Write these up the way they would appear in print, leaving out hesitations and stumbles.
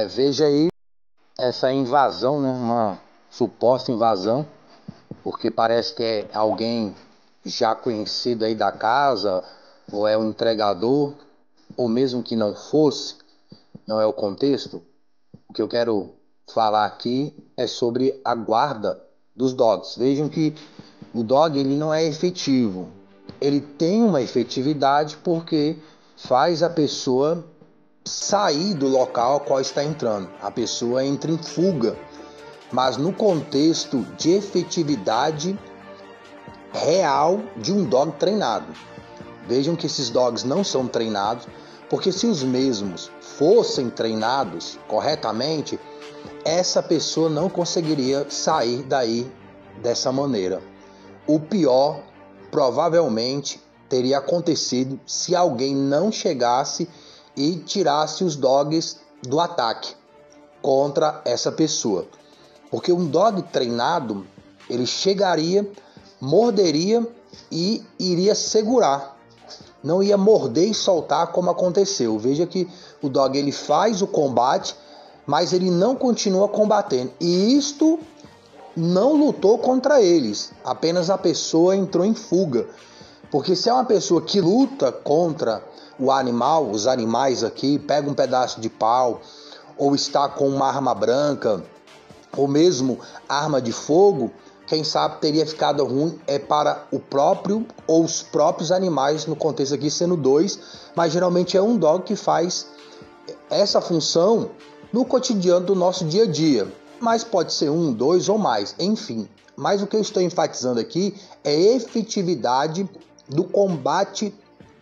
Veja aí essa invasão, né? Uma suposta invasão, porque parece que é alguém já conhecido aí da casa, ou é um entregador, ou mesmo que não fosse, não é o contexto. O que eu quero falar aqui é sobre a guarda dos dogs. Vejam que o dog ele não é efetivo. Ele tem uma efetividade porque faz a pessoa sair do local ao qual está entrando. A pessoa entra em fuga, mas no contexto de efetividade real de um dog treinado. Vejam que esses dogs não são treinados, porque se os mesmos fossem treinados corretamente, essa pessoa não conseguiria sair daí dessa maneira. O pior provavelmente teria acontecido se alguém não chegasse e tirasse os dogs do ataque contra essa pessoa. Porque um dog treinado, ele chegaria, morderia e iria segurar. Não ia morder e soltar como aconteceu. Veja que o dog ele faz o combate, mas ele não continua combatendo. E isto não lutou contra eles. Apenas a pessoa entrou em fuga. Porque se é uma pessoa que luta contra o animal, os animais aqui, pega um pedaço de pau, ou está com uma arma branca, ou mesmo arma de fogo, quem sabe teria ficado ruim para o próprio ou os próprios animais, no contexto aqui sendo dois, mas geralmente é um dog que faz essa função no cotidiano do nosso dia a dia, mas pode ser um, dois ou mais, enfim. Mas o que eu estou enfatizando aqui é a efetividade do combate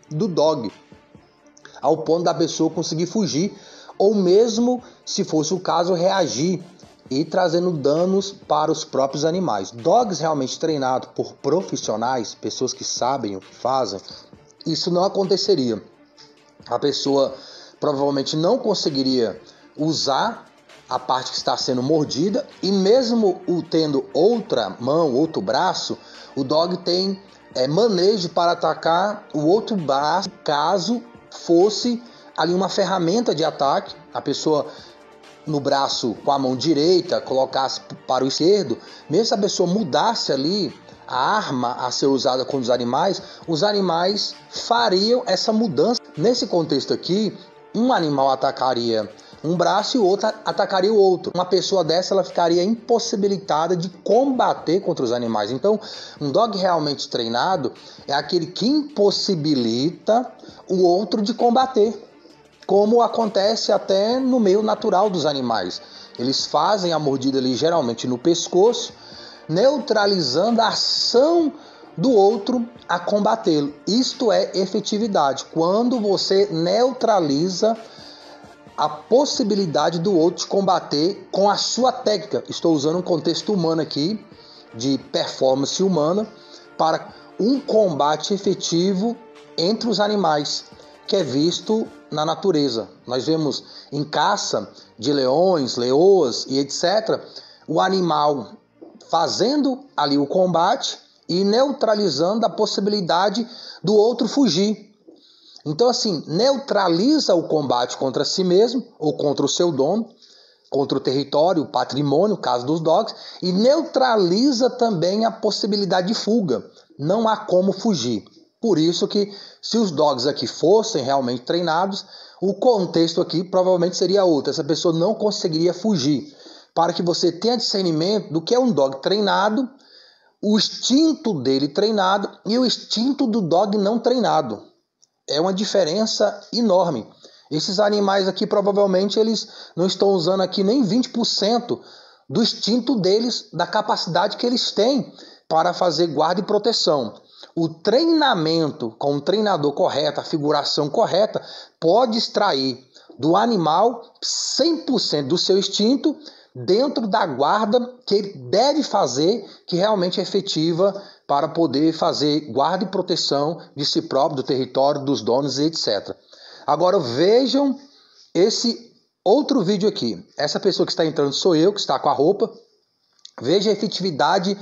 do dog, ao ponto da pessoa conseguir fugir, ou mesmo, se fosse o caso, reagir e trazendo danos para os próprios animais. Dogs realmente treinados por profissionais, pessoas que sabem o que fazem, isso não aconteceria. A pessoa provavelmente não conseguiria usar a parte que está sendo mordida, e mesmo tendo outra mão, outro braço, o dog tem manejo para atacar o outro braço, caso fosse ali uma ferramenta de ataque, a pessoa no braço com a mão direita colocasse para o esquerdo, mesmo se a pessoa mudasse ali a arma a ser usada contra os animais fariam essa mudança. Nesse contexto aqui, um animal atacaria um braço e o outro atacaria o outro. Uma pessoa dessa ela ficaria impossibilitada de combater contra os animais. Então, um dog realmente treinado é aquele que impossibilita o outro de combater, como acontece até no meio natural dos animais. Eles fazem a mordida ali geralmente no pescoço, neutralizando a ação do outro a combatê-lo. Isto é efetividade, quando você neutraliza a possibilidade do outro te combater com a sua técnica. Estou usando um contexto humano aqui, de performance humana, para um combate efetivo entre os animais, que é visto na natureza. Nós vemos em caça de leões, leoas e etc., o animal fazendo ali o combate e neutralizando a possibilidade do outro fugir. Então, assim, neutraliza o combate contra si mesmo ou contra o seu dono, contra o território, o patrimônio, no caso dos dogs, e neutraliza também a possibilidade de fuga. Não há como fugir. Por isso que, se os dogs aqui fossem realmente treinados, o contexto aqui provavelmente seria outro. Essa pessoa não conseguiria fugir. Para que você tenha discernimento do que é um dog treinado, o instinto dele treinado e o instinto do dog não treinado. É uma diferença enorme. Esses animais aqui provavelmente eles não estão usando aqui nem 20% do instinto deles, da capacidade que eles têm para fazer guarda e proteção. O treinamento com o treinador correto, a figuração correta, pode extrair do animal 100% do seu instinto dentro da guarda que ele deve fazer, que realmente é efetiva para poder fazer guarda e proteção de si próprio, do território, dos donos e etc. Agora vejam esse outro vídeo aqui. Essa pessoa que está entrando sou eu, que está com a roupa. Veja a efetividade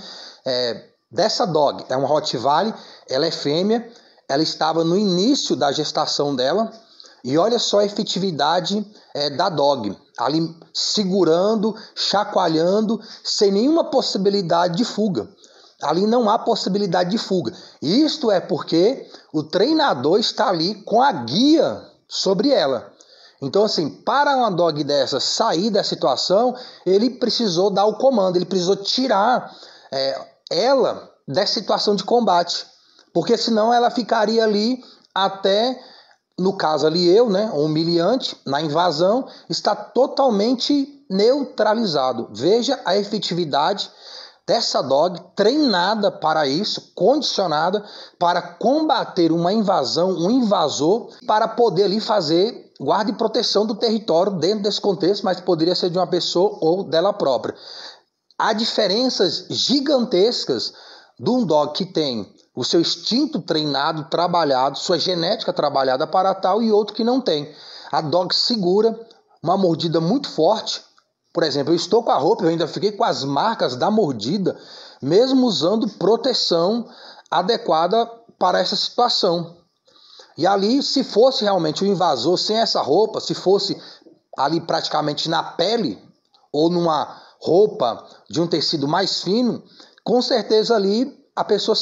dessa dog. É uma Rottweiler, ela é fêmea, ela estava no início da gestação dela. E olha só a efetividade da dog. ali segurando, chacoalhando, sem nenhuma possibilidade de fuga. Ali não há possibilidade de fuga. Isto é porque o treinador está ali com a guia sobre ela. Então, assim, para uma dog dessa sair da situação, ele precisou dar o comando, ele precisou tirar ela dessa situação de combate. Porque senão ela ficaria ali até, no caso ali eu, o humilhante, na invasão, está totalmente neutralizado. Veja a efetividade dessa dog treinada para isso, condicionada para combater uma invasão, um invasor, para poder ali fazer guarda e proteção do território dentro desse contexto, mas poderia ser de uma pessoa ou dela própria. Há diferenças gigantescas de um dog que tem o seu instinto treinado, trabalhado, sua genética trabalhada para tal, e outro que não tem. A dog segura uma mordida muito forte. Por exemplo, eu estou com a roupa, eu ainda fiquei com as marcas da mordida, mesmo usando proteção adequada para essa situação. E ali, se fosse realmente um invasor sem essa roupa, se fosse ali praticamente na pele ou numa roupa de um tecido mais fino, com certeza ali a pessoa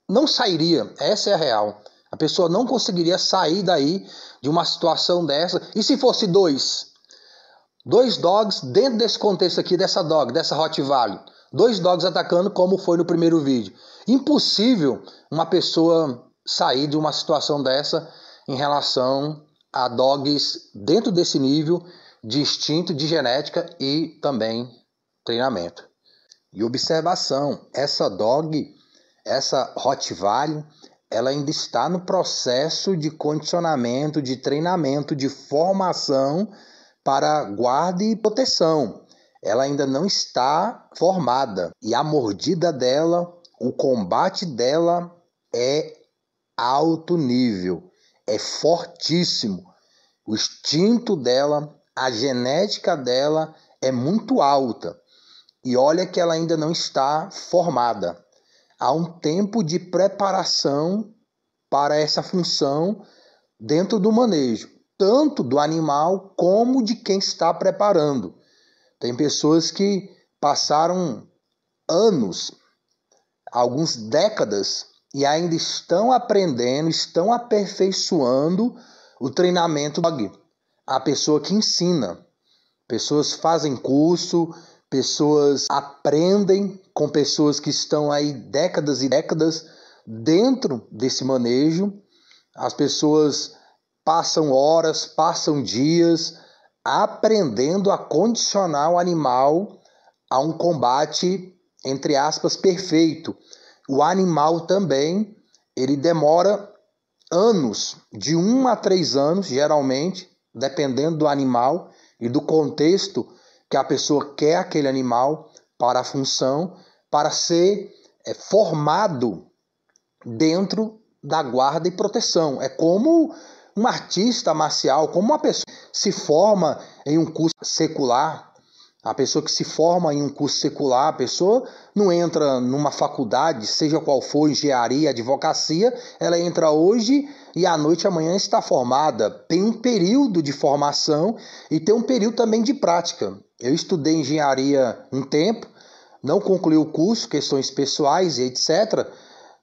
não sairia, essa é a real. A pessoa não conseguiria sair daí de uma situação dessa. E se fosse dois dogs dentro desse contexto aqui, dessa Rottweiler, 2 dogs atacando como foi no primeiro vídeo. Impossível uma pessoa sair de uma situação dessa em relação a dogs dentro desse nível de instinto, de genética e também treinamento. E observação, essa Rottweiler, ela ainda está no processo de condicionamento, de treinamento, de formação para guarda e proteção. Ela ainda não está formada. E a mordida dela, o combate dela é alto nível, é fortíssimo. O instinto dela, a genética dela é muito alta. E olha que ela ainda não está formada. Há um tempo de preparação para essa função dentro do manejo, tanto do animal como de quem está preparando. Tem pessoas que passaram anos, algumas décadas, e ainda estão aprendendo, estão aperfeiçoando o treinamento dog. A pessoa que ensina. Pessoas fazem curso, pessoas aprendem com pessoas que estão aí décadas e décadas dentro desse manejo. As pessoas passam horas, passam dias aprendendo a condicionar o animal a um combate, entre aspas, perfeito. O animal também, ele demora anos, de 1 a 3 anos, geralmente, dependendo do animal e do contexto que a pessoa quer aquele animal para a função, para ser formado dentro da guarda e proteção. É como um artista marcial, como uma pessoa que se forma em um curso secular. A pessoa que se forma em um curso secular, a pessoa não entra numa faculdade, seja qual for, engenharia, advocacia, ela entra hoje e à noite, amanhã está formada. Tem um período de formação e tem um período também de prática. Eu estudei engenharia um tempo, não concluí o curso, questões pessoais e etc.,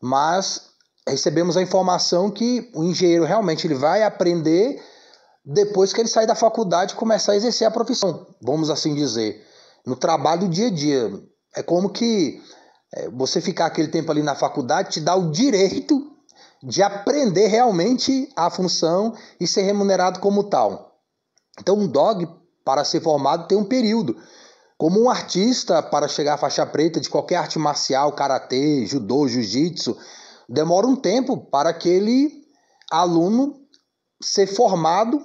mas recebemos a informação que o engenheiro realmente ele vai aprender depois que ele sair da faculdade e começar a exercer a profissão, vamos assim dizer, no trabalho do dia a dia. É como que você ficar aquele tempo ali na faculdade te dá o direito de aprender realmente a função e ser remunerado como tal. Então um dog, para ser formado, tem um período. Como um artista, para chegar à faixa preta de qualquer arte marcial, karatê, judô, jiu-jitsu, demora um tempo para aquele aluno ser formado,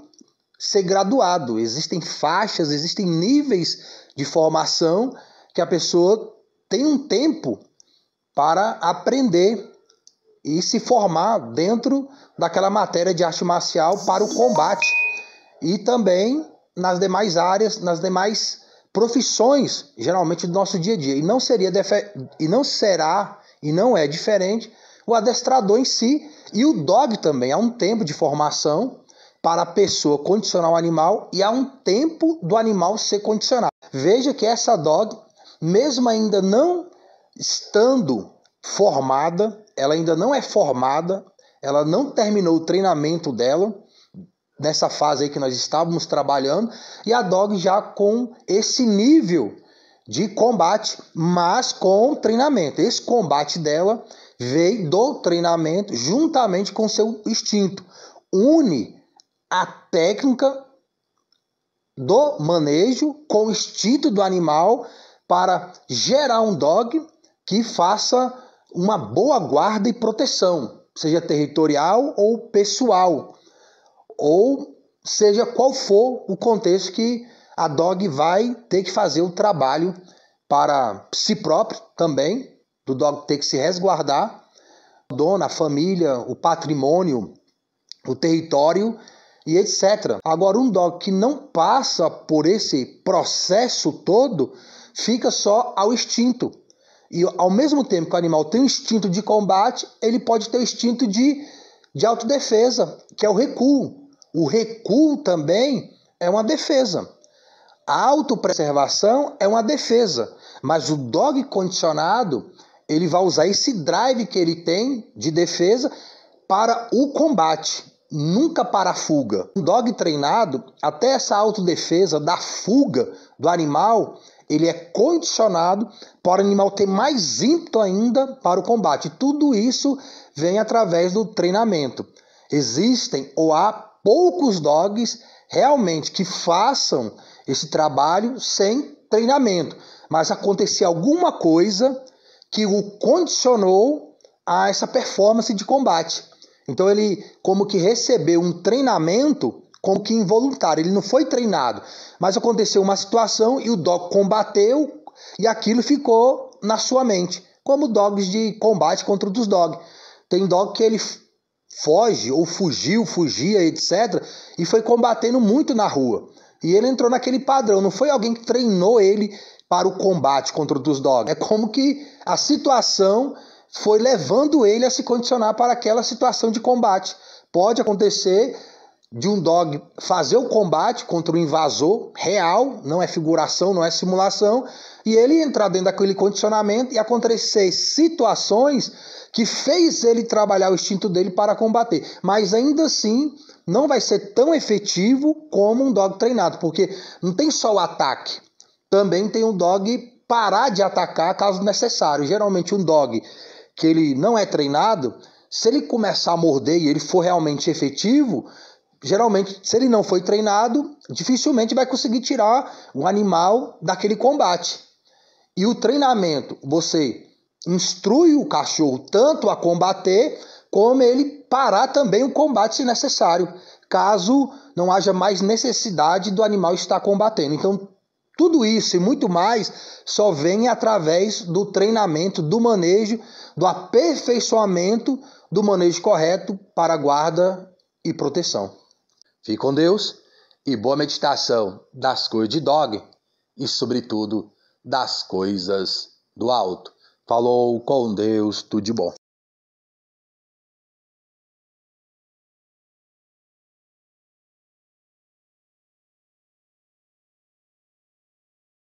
ser graduado. Existem faixas, existem níveis de formação que a pessoa tem um tempo para aprender e se formar dentro daquela matéria de arte marcial para o combate. E também nas demais áreas, nas demais profissões, geralmente do nosso dia a dia. E não é diferente o adestrador em si. E o dog também há um tempo de formação para a pessoa condicionar o animal e há um tempo do animal ser condicionado. Veja que essa dog, mesmo ainda não estando formada, ela ainda não é formada, ela não terminou o treinamento dela, nessa fase aí que nós estávamos trabalhando, e a dog já com esse nível de combate, mas com treinamento. Esse combate dela veio do treinamento juntamente com seu instinto. Une a técnica do manejo com o instinto do animal para gerar um dog que faça uma boa guarda e proteção, seja territorial ou pessoal, ou seja qual for o contexto que a dog vai ter que fazer o trabalho para si próprio também, do dog ter que se resguardar, a dona, a família, o patrimônio, o território e etc. Agora, um dog que não passa por esse processo todo, fica só ao instinto. E ao mesmo tempo que o animal tem um instinto de combate, ele pode ter o instinto de autodefesa, que é o recuo. O recuo também é uma defesa. A autopreservação é uma defesa. Mas o dog condicionado, ele vai usar esse drive que ele tem de defesa para o combate, nunca para a fuga. Um dog treinado, até essa autodefesa da fuga do animal, ele é condicionado para o animal ter mais ímpeto ainda para o combate. Tudo isso vem através do treinamento. Existem ou há poucos dogs realmente que façam esse trabalho sem treinamento, mas acontecia alguma coisa que o condicionou a essa performance de combate. Então ele como que recebeu um treinamento como que involuntário, ele não foi treinado, mas aconteceu uma situação e o dog combateu e aquilo ficou na sua mente, como dogs de combate contra outros dogs. Tem dog que ele foge ou fugia, etc. e foi combatendo muito na rua. E ele entrou naquele padrão, não foi alguém que treinou ele para o combate contra outros dogs. É como que a situação foi levando ele a se condicionar para aquela situação de combate. Pode acontecer de um dog fazer o combate contra um invasor real, não é figuração, não é simulação, e ele entrar dentro daquele condicionamento e acontecer situações que fez ele trabalhar o instinto dele para combater. Mas ainda assim, não vai ser tão efetivo como um dog treinado, porque não tem só o ataque, também tem um dog parar de atacar caso necessário. Geralmente um dog que ele não é treinado, se ele começar a morder e ele for realmente efetivo, geralmente, se ele não foi treinado, dificilmente vai conseguir tirar o animal daquele combate. E o treinamento, você instrui o cachorro tanto a combater, como ele parar também o combate se necessário, caso não haja mais necessidade do animal estar combatendo. Então, tudo isso e muito mais só vem através do treinamento, do manejo, do aperfeiçoamento do manejo correto para guarda e proteção. Fique com Deus e boa meditação das coisas de dog e, sobretudo, das coisas do alto. Falou com Deus, tudo de bom.